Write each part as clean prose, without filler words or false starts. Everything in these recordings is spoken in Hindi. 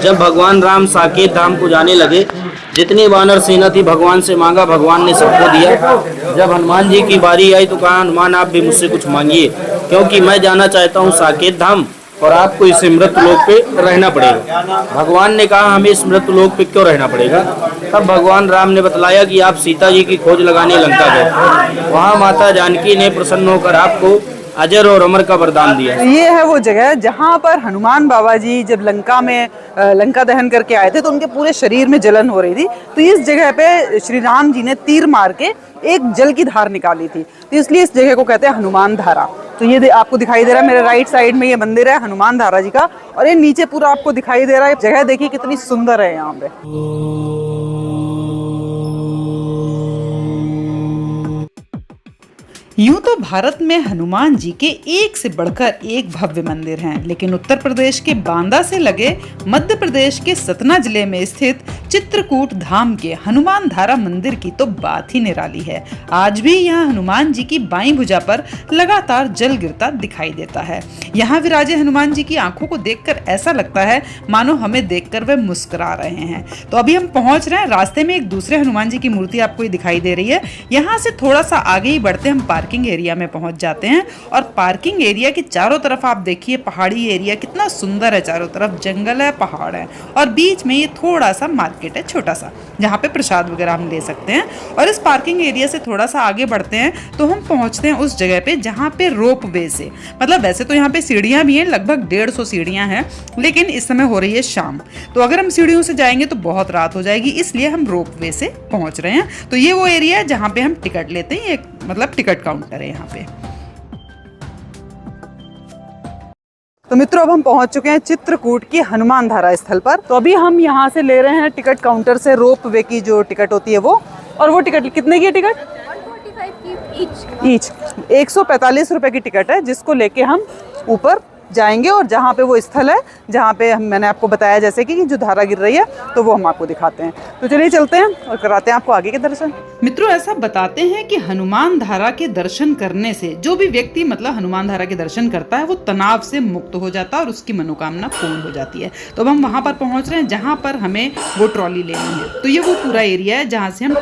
जब भगवान राम साकेत धाम को जाने लगे, जितनी वानर सेना थी भगवान से मांगा, भगवान ने सबको दिया। जब हनुमान जी की बारी आई तो कहा, हनुमान आप भी मुझसे कुछ मांगिए, क्योंकि मैं जाना चाहता हूँ साकेत धाम और आपको इस मृत्यु पे रहना पड़ेगा। भगवान ने कहा, हमें इस मृत्यु पे क्यों रहना पड़ेगा? तब भगवान राम ने बतलाया कि आप सीता जी की खोज लगाने लंका गए, वहाँ माता जानकी ने प्रसन्न होकर आपको अजर और अमर का वरदान दिया। ये है वो जगह जहाँ पर हनुमान बाबा जी जब लंका में लंका दहन करके आए थे तो उनके पूरे शरीर में जलन हो रही थी। तो इस जगह पे श्री राम जी ने तीर मार के एक जल की धार निकाली थी, तो इसलिए इस जगह को कहते हैं हनुमान धारा। तो ये आपको दिखाई दे रहा है मेरे राइट साइड में, ये मंदिर है हनुमान धारा जी का, और ये नीचे पूरा आपको दिखाई दे रहा है। जगह देखिए कितनी सुंदर है यहाँ पे। यूं तो भारत में हनुमान जी के एक से बढ़कर एक भव्य मंदिर हैं, लेकिन उत्तर प्रदेश के बांदा से लगे मध्य प्रदेश के सतना जिले में स्थित चित्रकूट धाम के हनुमान धारा मंदिर की तो बात ही निराली है। आज भी यहाँ हनुमान जी की बाईं भुजा पर लगातार जल गिरता दिखाई देता है। यहाँ विराजे हनुमान जी की आंखों को देखकर ऐसा लगता है मानो हमें देखकर वे मुस्कुरा रहे हैं। तो अभी हम पहुंच रहे हैं, रास्ते में एक दूसरे हनुमान जी की मूर्ति आपको दिखाई दे रही है। यहाँ से थोड़ा सा आगे ही बढ़ते हम पार्किंग एरिया में पहुंच जाते हैं, और पार्किंग एरिया के चारों तरफ आप देखिए पहाड़ी एरिया कितना सुंदर है। चारों तरफ जंगल है, पहाड़ है, और बीच में ये थोड़ा सा मार्केट है छोटा सा, जहाँ पे प्रसाद वगैरह हम ले सकते हैं। और इस पार्किंग एरिया से थोड़ा सा आगे बढ़ते हैं तो हम पहुंचते हैं उस जगह पे जहाँ पे रोप वे से, मतलब वैसे तो यहाँ पे सीढ़ियां भी हैं, लगभग 150 सीढ़ियां हैं, लेकिन इस समय हो रही है शाम, तो अगर हम सीढ़ियों से जाएंगे तो बहुत रात हो जाएगी, इसलिए हम रोप वे से पहुंच रहे हैं। तो ये वो एरिया है जहाँ पे हम टिकट लेते हैं, एक मतलब टिकट काउंटर है यहाँ पे। तो मित्रों अब हम पहुंच चुके हैं चित्रकूट की हनुमान धारा स्थल पर। तो अभी हम यहाँ से ले रहे हैं टिकट काउंटर से रोप वे की जो टिकट होती है वो, और वो टिकट कितने की है? टिकट 145 ईच 145 रुपए की टिकट है, जिसको लेके हम ऊपर जाएंगे, और जहाँ पे वो स्थल है जहाँ पे मैंने आपको बताया जैसे कि जो धारा गिर रही है, तो वो हम आपको दिखाते हैं। तो चलिए चलते हैं और कराते हैं आपको आगे के दर्शन। मित्रों ऐसा बताते हैं कि हनुमान धारा के दर्शन करने से जो भी व्यक्ति मतलब हनुमान धारा के दर्शन करता है वो तनाव से मुक्त हो जाता है और उसकी मनोकामना पूर्ण हो जाती है। तो अब हम वहाँ पर पहुँच रहे हैं जहाँ पर हमें वो ट्रॉली लेनी है। तो ये वो पूरा एरिया है जहाँ से हम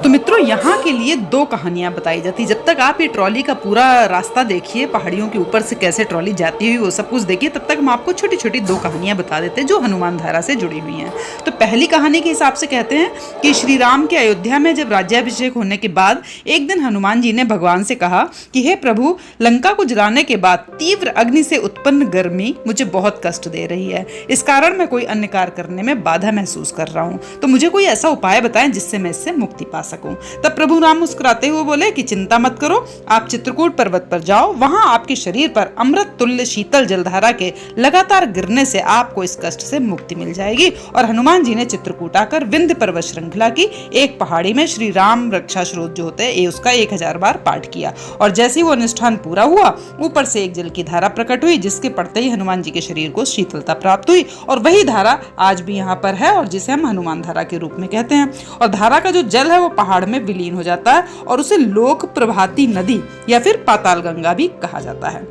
तो मित्रों यहाँ के लिए दो कहानियां बताई जाती। जब तक आप ये ट्रॉली का पूरा रास्ता देखिए, पहाड़ियों के ऊपर से कैसे ट्रॉली जाती हुई वो सब कुछ देखिए, तब तक हम आपको छोटी छोटी दो कहानियां बता देते हैं जो हनुमान धारा से जुड़ी हुई हैं। तो पहली कहानी के हिसाब से कहते हैं कि श्री राम के अयोध्या में जब राज्याभिषेक होने के बाद एक दिन हनुमान जी ने भगवान से कहा कि हे प्रभु, लंका को जलाने के बाद तीव्र अग्नि से उत्पन्न गर्मी मुझे बहुत कष्ट दे रही है। इस कारण मैं कोई अन्य कार्य करने में बाधा महसूस कर रहा हूँ, तो मुझे कोई ऐसा उपाय बताएं जिससे मैं इससे मुक्ति पा सकूं। तब प्रभु राम मुस्कुराते हुए बोले कि चिंता मत करो, आप चित्रकूट पर्वत पर जाओ, वहां आपके शरीर पर अमृत तुल्य शीतल जलधारा के लगातार गिरने से आपको इस कष्ट से मुक्ति मिल जाएगी। और हनुमान जी ने चित्रकूट आकर विंध्य पर्वत श्रृंखला की एक पहाड़ी में श्री राम रक्षा स्रोत जो होते हैं उसका 1000 बार पाठ किया, और जैसे ही वो अनुष्ठान पूरा हुआ ऊपर से एक जल की धारा प्रकट हुई, जिसके पड़ते ही हनुमान जी के शरीर को शीतलता प्राप्त हुई। और वही धारा आज भी यहाँ पर है और जिसे हम हनुमान धारा के रूप में कहते हैं। और धारा का जो जल है वो पहाड़ में विलीन हो जाता है और उसे लोक प्रभाती नदी या फिर पाताल गंगा भी कहा जाता है।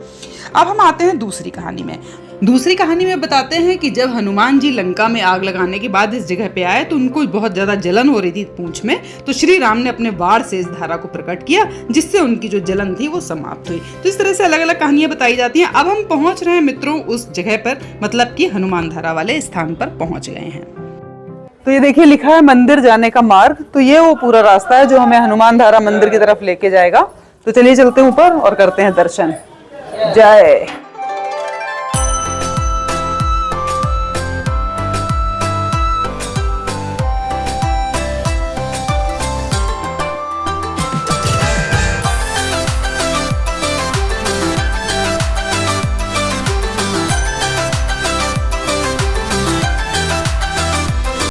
अब हम आते हैं दूसरी कहानी में। दूसरी कहानी में बताते हैं कि जब हनुमान जी लंका में आग लगाने के बाद इस जगह पे आए तो उनको बहुत ज्यादा जलन हो रही थी पूंछ में, तो श्री राम ने अपने वार से इस धारा को प्रकट किया, जिससे उनकी जो जलन थी वो समाप्त हुई। तो इस तरह से अलग अलग कहानियां बताई जाती हैं। अब हम पहुंच रहे हैं मित्रों उस जगह पर, मतलब कि हनुमान धारा वाले स्थान पर पहुंच गए हैं। तो ये देखिए लिखा है मंदिर जाने का मार्ग, तो ये वो पूरा रास्ता है जो हमें हनुमान धारा मंदिर की तरफ लेके जाएगा। तो चलिए चलते हैं ऊपर और करते हैं दर्शन। जय।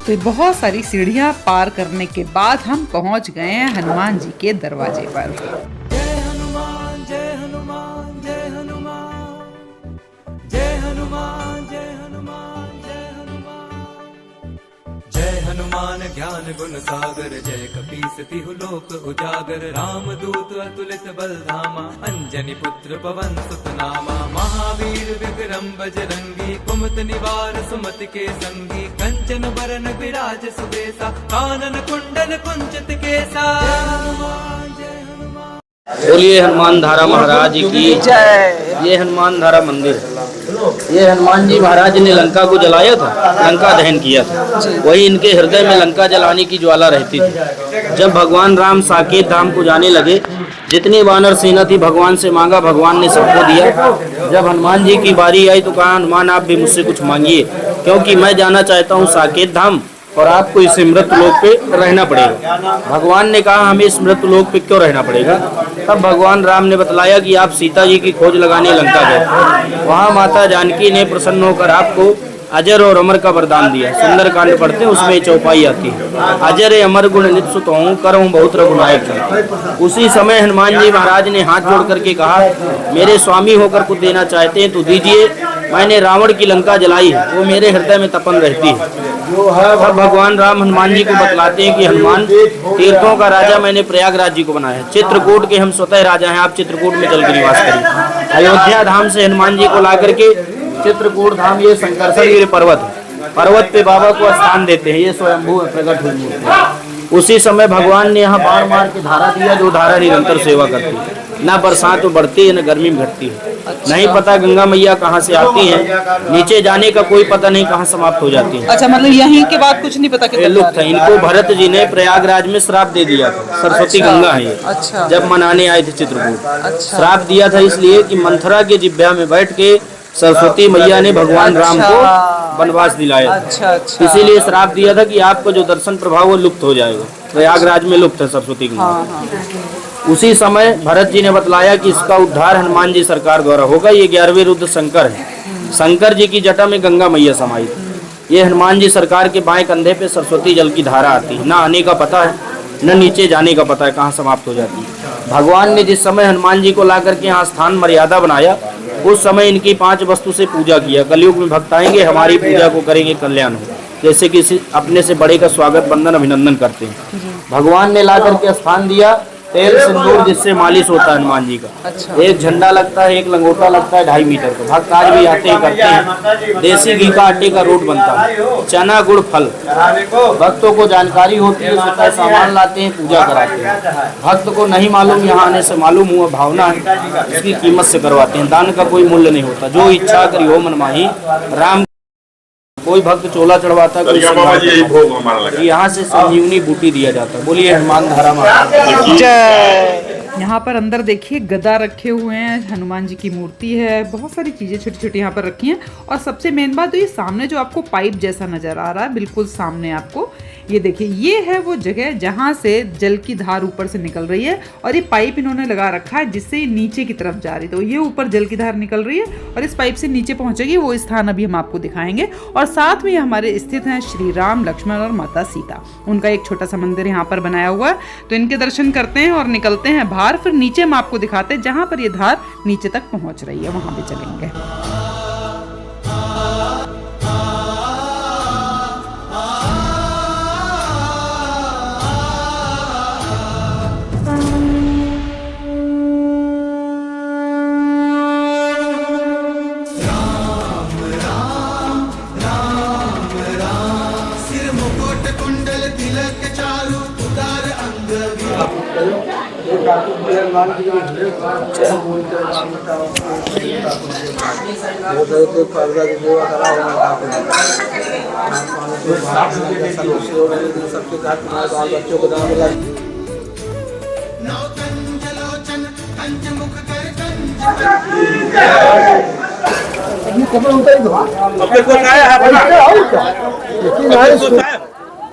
तो बहुत सारी सीढ़ियां पार करने के बाद हम पहुंच गए हैं हनुमान जी के दरवाजे पर। जय हनुमान जय हनुमान जय हनुमान जय हनुमान जय हनुमान जय हनुमान जय हनुमान हनुमान ज्ञान गुण सागर जय कपीस तिहु लोक उजागर राम दूत अतुलित बल धामा अंजनी पुत्र पवन सुत नामा महावीर विक्रम बजरंगी कुमत निवार सुमति के संगी कंचन बरन विराज सुबेसा कानन कुंडल कुंचित केसा बोलिए हनुमान धारा महाराज की जय। ये हनुमान धारा मंदिर है। ये हनुमान जी महाराज ने लंका को जलाया था, लंका दहन किया था। वही इनके हृदय में लंका जलाने की ज्वाला रहती थी। जब भगवान राम साकेत धाम को जाने लगे, जितनी वानर सेना थी भगवान से मांगा, भगवान ने सबको दिया। जब हनुमान जी की बारी आई तो कहा हनुमान आप भी मुझसे कुछ मांगिए, क्योंकि मैं जाना चाहता हूँ साकेत धाम और आपको इस मृत लोक पे रहना पड़ेगा। भगवान ने कहा हमें इस मृत लोक पे क्यों रहना पड़ेगा। तब भगवान राम ने बतलाया कि आप सीता जी की खोज लगाने लंका गए, वहाँ माता जानकी ने प्रसन्न होकर आपको अजर और अमर का वरदान दिया। सुंदर कांड पढ़ते हैं, उसमें चौपाई आती है, अजर अमर गुण नित सुत हूँ करहूँ बहुत रघुनायक। उसी समय हनुमान जी महाराज ने हाथ जोड़ करके कहा मेरे स्वामी होकर कुछ देना चाहते हैं तो दीजिए। मैंने रावण की लंका जलाई है, वो मेरे हृदय में तपन रहती है। तब भगवान राम हनुमान जी को बतलाते हैं कि हनुमान तीर्थों का राजा मैंने प्रयागराज जी को बनाया है, चित्रकूट के हम स्वतः राजा हैं, आप चित्रकूट में चल कर निवास करिए। अयोध्या धाम से हनुमान जी को ला करके चित्रकूट धाम, ये संकर्षण पर्वत है, पर्वत पे बाबा को स्थान देते हैं। ये स्वयंभू प्रकट हुई मूर्ति है। उसी समय भगवान ने यहाँ बाण मार के धारा दिया, जो धारा निरंतर सेवा करती है, ना बरसात में बढ़ती है न गर्मी में घटती है। नहीं पता गंगा मैया कहाँ से आती है, नीचे जाने का कोई पता नहीं कहाँ समाप्त हो जाती है। अच्छा, मतलब यहीं के बाद कुछ नहीं पता किधर लुप्त है। इनको भरत जी ने प्रयागराज में श्राप दे दिया था, सरस्वती गंगा है ये। अच्छा। जब मनाने आए थे चित्रकूट, अच्छा। श्राप दिया था इसलिए कि मंथरा के जिह्वा में बैठ के सरस्वती मैया ने भगवान राम को वनवास दिलाया। अच्छा, अच्छा। इसीलिए श्राप दिया था कि आपका जो दर्शन प्रभाव वो लुप्त हो जाएगा। प्रयागराज में लुप्त है सरस्वती गंगा। उसी समय भरत जी ने बतलाया कि इसका उद्धार हनुमान जी सरकार द्वारा होगा। ये 11वें रुद्र शंकर है, शंकर जी की जटा में गंगा मैया समाई थी। ये हनुमान जी सरकार के बाएं कंधे पे सरस्वती जल की धारा आती है, ना आने का पता है न नीचे जाने का पता है कहाँ समाप्त हो जाती है। भगवान ने जिस समय हनुमान जी को ला करके यहाँ स्थान मर्यादा बनाया, उस समय इनकी 5 वस्तु से पूजा किया। कलयुग में भक्त आएंगे, हमारी पूजा को करेंगे, कल्याण हो। जैसे कि अपने से बड़े का स्वागत बंदन अभिनंदन करते हैं। भगवान ने ला करके स्थान दिया, तेल सिंदूर जिससे मालिश होता है हनुमान जी का। अच्छा। एक झंडा लगता है, एक लंगोटा लगता है 2.5 मीटर का। भक्त आज भी आते हैं, करते हैं। देसी घी का आटे का रोट बनता है, चना गुड़ फल। भक्तों को जानकारी होती है, स्वतः सामान लाते हैं, पूजा कराते हैं। भक्त को नहीं मालूम, यहाँ आने से मालूम हुआ, भावना है, उसकी कीमत से करवाते हैं। दान का कोई मूल्य नहीं होता, जो इच्छा करी हो मन माही राम। कोई भक्त चोला चढ़वाता, कोई यहाँ से संजीवनी बूटी दिया जाता है। बोलिए हनुमान धारा महाराज जय। यहाँ पर अंदर देखिए गदा रखे हुए हैं, हनुमान जी की मूर्ति है, बहुत सारी चीजें छोटी छोटी यहाँ पर रखी हैं। और सबसे मेन बात तो ये सामने जो आपको पाइप जैसा नजर आ रहा है, बिल्कुल सामने आपको ये देखिए, ये है वो जगह जहाँ से जल की धार ऊपर से निकल रही है। और ये पाइप इन्होंने लगा रखा है जिससे नीचे की तरफ जा रही है। तो ये ऊपर जल की धार निकल रही है और इस पाइप से नीचे पहुंचेगी। वो स्थान अभी हम आपको दिखाएंगे। और साथ में हमारे स्थित हैं श्री राम, लक्ष्मण और माता सीता। उनका एक छोटा सा मंदिर यहाँ पर बनाया हुआ है। तो इनके दर्शन करते हैं और निकलते हैं बाहर। फिर नीचे हम आपको दिखाते हैं जहाँ पर ये धार नीचे तक पहुँच रही है, वहाँ पे चलेंगे।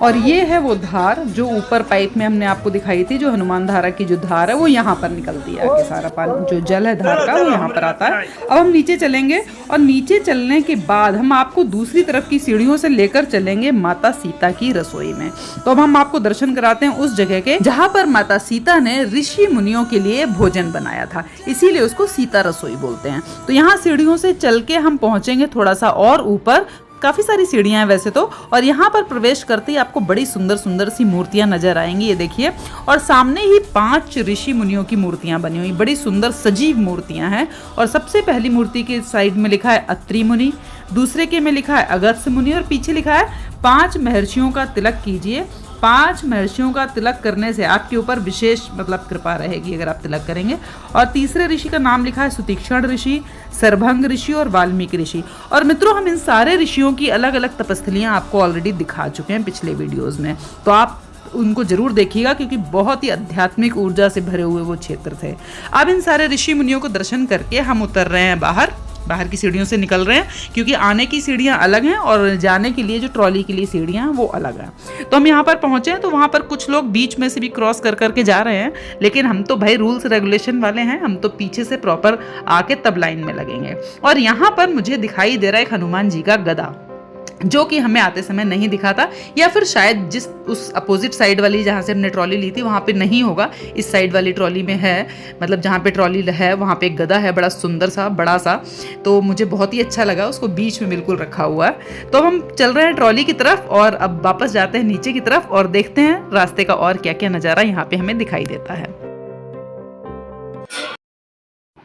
और ये है वो धार जो ऊपर पाइप में हमने आपको दिखाई थी, जो हनुमान धारा की जो धार है वो यहाँ पर निकलती है। कि सारा पानी जो जल है धार का वो यहाँ पर आता है। अब हम नीचे चलेंगे और नीचे चलने के बाद हम आपको दूसरी तरफ की सीढ़ियों से लेकर चलेंगे माता सीता की रसोई में। तो अब हम आपको दर्शन कराते हैं उस जगह के जहाँ पर माता सीता ने ऋषि मुनियों के लिए भोजन बनाया था, इसीलिए उसको सीता रसोई बोलते हैं। तो यहाँ सीढ़ियों से चल के हम पहुंचेंगे थोड़ा सा और ऊपर, काफ़ी सारी सीढ़ियाँ हैं वैसे तो, और यहाँ पर प्रवेश करते ही आपको बड़ी सुंदर सुंदर सी मूर्तियाँ नजर आएंगी, ये देखिए। और सामने ही 5 ऋषि मुनियों की मूर्तियाँ बनी हुई, बड़ी सुंदर सजीव मूर्तियाँ हैं। और सबसे पहली मूर्ति के साइड में लिखा है अत्रि मुनि, दूसरे के में लिखा है अगस्त्य मुनि, और पीछे लिखा है 5 महर्षियों का तिलक कीजिए। 5 महर्षियों का तिलक करने से आपके ऊपर विशेष मतलब कृपा रहेगी अगर आप तिलक करेंगे। और तीसरे ऋषि का नाम लिखा है सुतीक्षण ऋषि, सरभंग ऋषि और वाल्मीकि ऋषि। और मित्रों, हम इन सारे ऋषियों की अलग अलग तपस्थलियां आपको ऑलरेडी दिखा चुके हैं पिछले वीडियोस में, तो आप उनको जरूर देखिएगा क्योंकि बहुत ही आध्यात्मिक ऊर्जा से भरे हुए वो क्षेत्र थे। अब इन सारे ऋषि मुनियों को दर्शन करके हम उतर रहे हैं बाहर की सीढ़ियों से निकल रहे हैं, क्योंकि आने की सीढ़ियाँ अलग हैं और जाने के लिए जो ट्रॉली के लिए सीढ़ियाँ वो अलग हैं। तो हम यहाँ पर पहुँचे हैं, तो वहाँ पर कुछ लोग बीच में से भी क्रॉस कर करके जा रहे हैं, लेकिन हम तो भाई रूल्स रेगुलेशन वाले हैं, हम तो पीछे से प्रॉपर आके तब लाइन में लगेंगे। और यहाँ पर मुझे दिखाई दे रहा है एक हनुमान जी का गदा, जो कि हमें आते समय नहीं दिखा था, या फिर शायद जिस उस अपोजिट साइड वाली जहाँ से हमने ट्रॉली ली थी वहाँ पे नहीं होगा, इस साइड वाली ट्रॉली में है। मतलब जहाँ पे ट्रॉली है वहाँ पे एक गधा है, बड़ा सुंदर सा, बड़ा सा, तो मुझे बहुत ही अच्छा लगा, उसको बीच में बिल्कुल रखा हुआ है। तो हम चल रहे हैं ट्रॉली की तरफ और अब वापस जाते हैं नीचे की तरफ और देखते हैं रास्ते का और क्या क्या नज़ारा यहाँ पे हमें दिखाई देता है।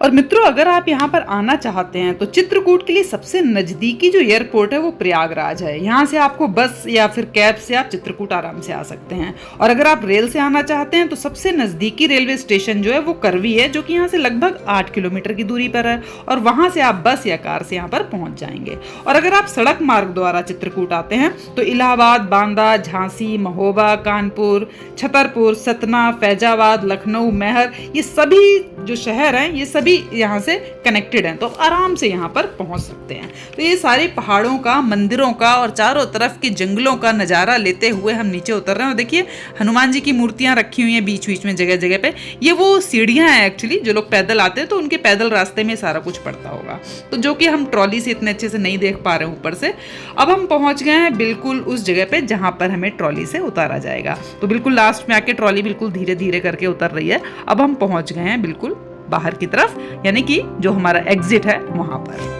और मित्रों, अगर आप यहाँ पर आना चाहते हैं तो चित्रकूट के लिए सबसे नज़दीकी जो एयरपोर्ट है वो प्रयागराज है। यहाँ से आपको बस या फिर कैब से आप चित्रकूट आराम से आ सकते हैं। और अगर आप रेल से आना चाहते हैं तो सबसे नज़दीकी रेलवे स्टेशन जो है वो करवी है, जो कि यहाँ से लगभग 8 किलोमीटर की दूरी पर है, और वहाँ से आप बस या कार से यहाँ पर पहुँच जाएंगे। और अगर आप सड़क मार्ग द्वारा चित्रकूट आते हैं तो इलाहाबाद, बांदा, झांसी, महोबा, कानपुर, छतरपुर, सतना, फैजाबाद, लखनऊ, मैहर, ये सभी जो शहर हैं ये सभी यहाँ से कनेक्टेड हैं, तो आराम से यहाँ पर पहुँच सकते हैं। तो ये सारे पहाड़ों का, मंदिरों का और चारों तरफ के जंगलों का नज़ारा लेते हुए हम नीचे उतर रहे हैं। और देखिए हनुमान जी की मूर्तियाँ रखी हुई हैं बीच बीच में, जगह जगह पे। ये वो सीढ़ियाँ हैं एक्चुअली, जो लोग पैदल आते हैं तो उनके पैदल रास्ते में सारा कुछ पड़ता होगा, तो जो कि हम ट्रॉली से इतने अच्छे से नहीं देख पा रहे हैं ऊपर से। अब हम पहुँच गए हैं बिल्कुल उस जगह पे जहाँ पर हमें ट्रॉली से उतारा जाएगा। तो बिल्कुल लास्ट में आके ट्रॉली बिल्कुल धीरे धीरे करके उतर रही है। अब हम पहुँच गए हैं बिल्कुल बाहर की तरफ, यानी कि जो हमारा एग्जिट है वहां पर।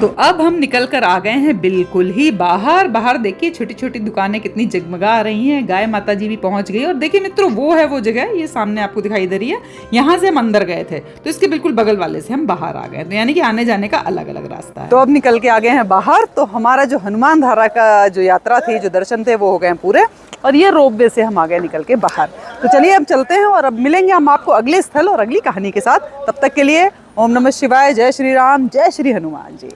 तो अब हम निकल कर आ गए हैं बिल्कुल ही बाहर देखिए छोटी छोटी दुकानें कितनी जगमगा रही हैं। गाय माता जी भी पहुंच गई। और देखिए मित्रों, वो है वो जगह, ये सामने आपको दिखाई दे रही है। यहाँ से हम अंदर गए थे तो इसके बिल्कुल बगल वाले से हम बाहर आ गए, तो यानी कि आने जाने का अलग अलग रास्ता है। तो अब निकल के आ गए हैं बाहर। तो हमारा जो हनुमान धारा का जो यात्रा थी, जो दर्शन थे, वो हो गए पूरे। और ये रोपवे से हम आ गए निकल के बाहर। तो चलिए अब चलते हैं और अब मिलेंगे हम आपको अगले स्थल और अगली कहानी के साथ। तब तक के लिए ओम नमः शिवाय, जय श्री राम, जय श्री हनुमान जी।